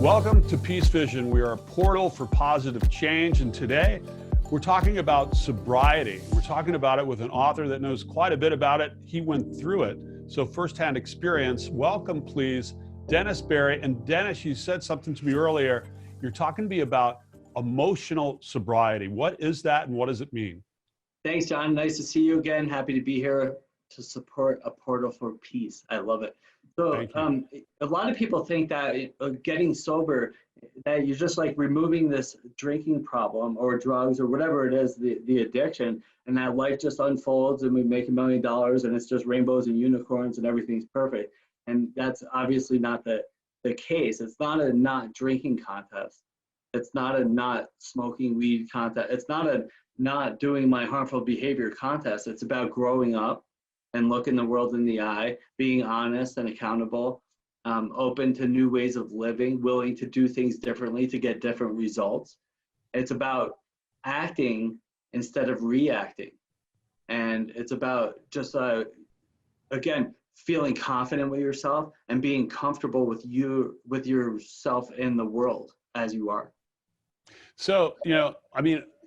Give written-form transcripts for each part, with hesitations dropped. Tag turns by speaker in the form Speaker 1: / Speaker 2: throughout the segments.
Speaker 1: Welcome to Peacevision. We are a portal for positive change, and today we're talking about sobriety. We're talking about it with an author that knows quite a bit about it. He went through it, so firsthand experience. Welcome, please, Dennis Berry. And Dennis, you said something to me earlier. You're talking to me about emotional sobriety. What is that, and what does it mean?
Speaker 2: Thanks, John. Nice to see you again. Happy to be here to support a portal for peace. I love it. So a lot of people think that getting sober, that you're just like removing this drinking problem or drugs or whatever it is, the addiction, and that life just unfolds and we make $1 million and it's just rainbows and unicorns and everything's perfect. And that's obviously not the case. It's not a not drinking contest. It's not a not smoking weed contest. It's not a not doing my harmful behavior contest. It's about growing up and looking the world in the eye, being honest and accountable, open to new ways of living, willing to do things differently to get different results. It's about acting instead of reacting. And it's about just, again, feeling confident with yourself and being comfortable with yourself in the world as you are.
Speaker 1: So,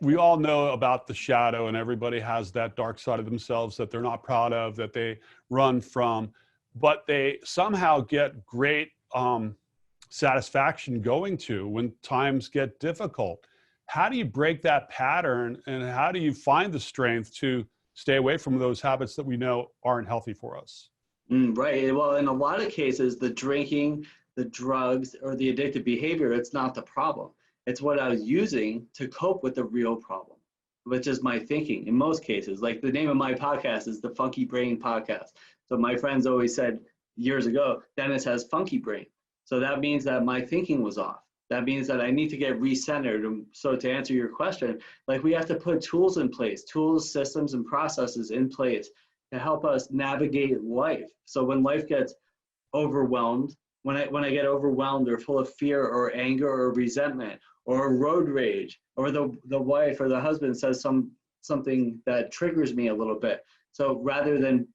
Speaker 1: we all know about the shadow, and everybody has that dark side of themselves that they're not proud of, that they run from, but they somehow get great satisfaction going to when times get difficult. How do you break that pattern, and how do you find the strength to stay away from those habits that we know aren't healthy for us?
Speaker 2: Right. Well, in a lot of cases, the drinking, the drugs, or the addictive behavior, it's not the problem. It's what I was using to cope with the real problem, which is my thinking in most cases. Like the name of my podcast is the Funky Brain Podcast. So my friends always said years ago, Dennis has funky brain. So that means that my thinking was off. That means that I need to get recentered. And so to answer your question, like we have to put tools in place, tools, systems, and processes in place to help us navigate life. So when life gets overwhelmed, when I get overwhelmed or full of fear or anger or resentment or road rage, or the wife or the husband says something that triggers me a little bit. So rather than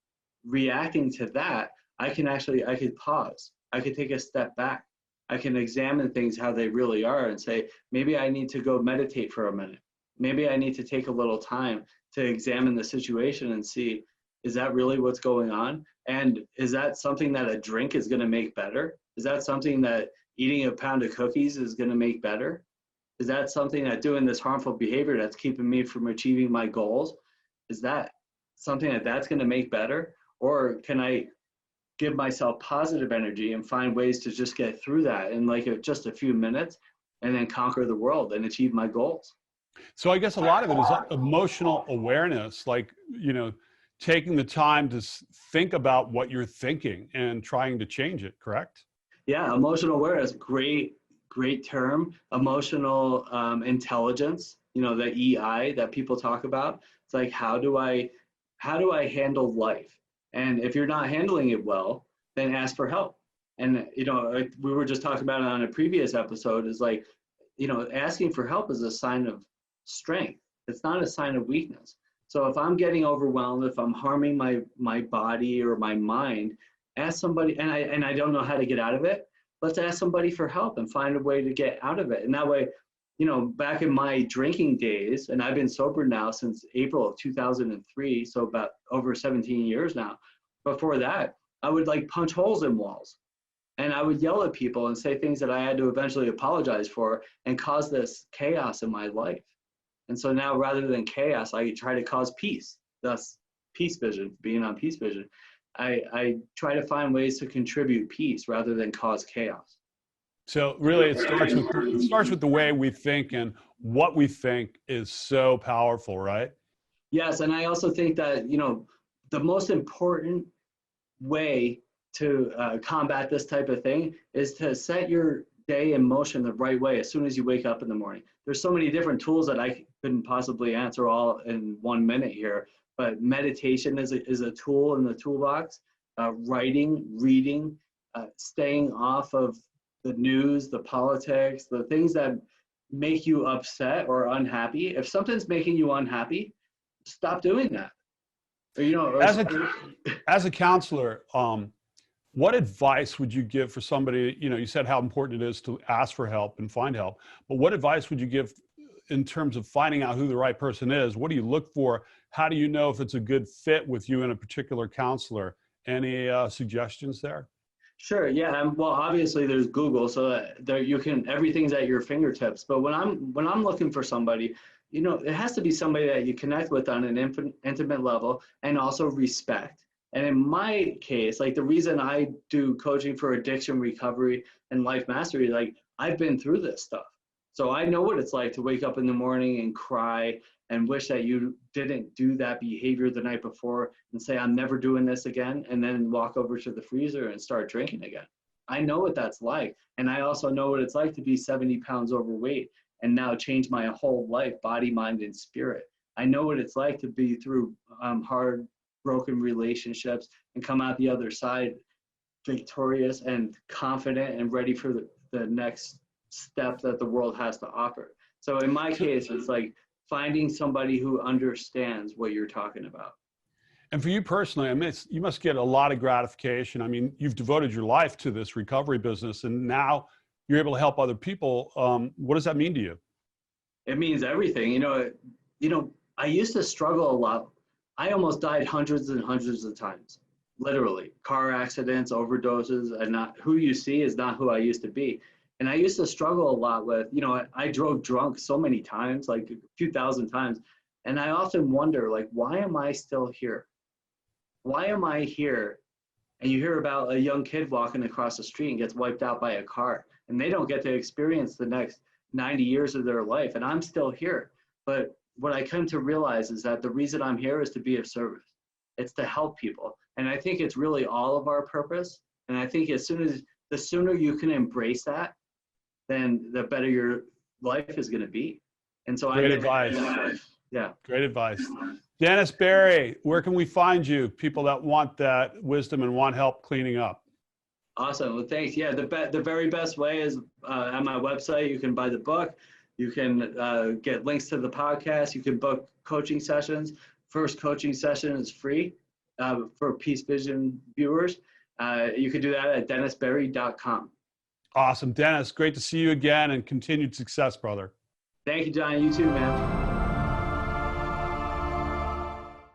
Speaker 2: reacting to that, I could pause. I could take a step back. I can examine things how they really are and say, maybe I need to go meditate for a minute. Maybe I need to take a little time to examine the situation and see, is that really what's going on? And is that something that a drink is going to make better? Is that something that eating a pound of cookies is going to make better? Is that something that doing this harmful behavior that's keeping me from achieving my goals, is that something that's going to make better? Or can I give myself positive energy and find ways to just get through that in just a few minutes and then conquer the world and achieve my goals?
Speaker 1: So I guess a lot of it is emotional awareness, taking the time to think about what you're thinking and trying to change it, correct?
Speaker 2: Yeah, emotional awareness, great term. Emotional intelligence, the EI that people talk about. It's like, how do I handle life? And if you're not handling it well, then ask for help. And, we were just talking about it on a previous episode, is like, asking for help is a sign of strength. It's not a sign of weakness. So if I'm getting overwhelmed, if I'm harming my body or my mind, ask somebody, and I don't know how to get out of it, let's ask somebody for help and find a way to get out of it. And that way, back in my drinking days, and I've been sober now since April of 2003, so about over 17 years now. Before that, I would punch holes in walls. And I would yell at people and say things that I had to eventually apologize for and cause this chaos in my life. And so now, rather than chaos, I try to cause peace. Thus, Peacevision, being on Peacevision. I try to find ways to contribute peace rather than cause chaos.
Speaker 1: So really, it starts with the way we think, and what we think is so powerful, right?
Speaker 2: Yes, and I also think that the most important way to combat this type of thing is to set your day in motion the right way as soon as you wake up in the morning. There's so many different tools that I couldn't possibly answer all in 1 minute here, but meditation is a tool in the toolbox. Writing, reading, staying off of the news, the politics, the things that make you upset or unhappy. If something's making you unhappy, stop doing that.
Speaker 1: As a counselor, What advice would you give for somebody, you said how important it is to ask for help and find help, but what advice would you give in terms of finding out who the right person is? What do you look for? How do you know if it's a good fit with you and a particular counselor? Any suggestions there?
Speaker 2: Sure. Yeah. Well, obviously there's Google, so that there you can everything's at your fingertips. But when I'm looking for somebody, it has to be somebody that you connect with on an intimate level and also respect. And in my case, like the reason I do coaching for addiction recovery and life mastery, like I've been through this stuff. So I know what it's like to wake up in the morning and cry and wish that you didn't do that behavior the night before and say, I'm never doing this again, and then walk over to the freezer and start drinking again. I know what that's like. And I also know what it's like to be 70 pounds overweight and now change my whole life, body, mind, and spirit. I know what it's like to be through hard, broken relationships and come out the other side victorious and confident and ready for the next step that the world has to offer. So in my case, it's like finding somebody who understands what you're talking about.
Speaker 1: And for you personally, I mean, you must get a lot of gratification. I mean, you've devoted your life to this recovery business, and now you're able to help other people. What does that mean to you?
Speaker 2: It means everything. I used to struggle a lot. I almost died hundreds and hundreds of times, literally. Car accidents, overdoses, and not who you see is not who I used to be. And I used to struggle a lot with, I drove drunk so many times, like a few thousand times. And I often wonder, like, why am I still here? Why am I here? And you hear about a young kid walking across the street and gets wiped out by a car, and they don't get to experience the next 90 years of their life. And I'm still here. But what I come to realize is that the reason I'm here is to be of service. It's to help people. And I think it's really all of our purpose. And I think the sooner you can embrace that, then the better your life is going to be. And so
Speaker 1: Great advice.
Speaker 2: Yeah.
Speaker 1: Great advice. Dennis Barry, where can we find you? People that want that wisdom and want help cleaning up.
Speaker 2: Awesome. Well, thanks. Yeah, the very best way is on my website. You can buy the book. You can get links to the podcast. You can book coaching sessions. First coaching session is free for Peacevision viewers. You can do that at dennisbarry.com.
Speaker 1: Awesome. Dennis, great to see you again, and continued success, brother.
Speaker 2: Thank you, John. You too, man.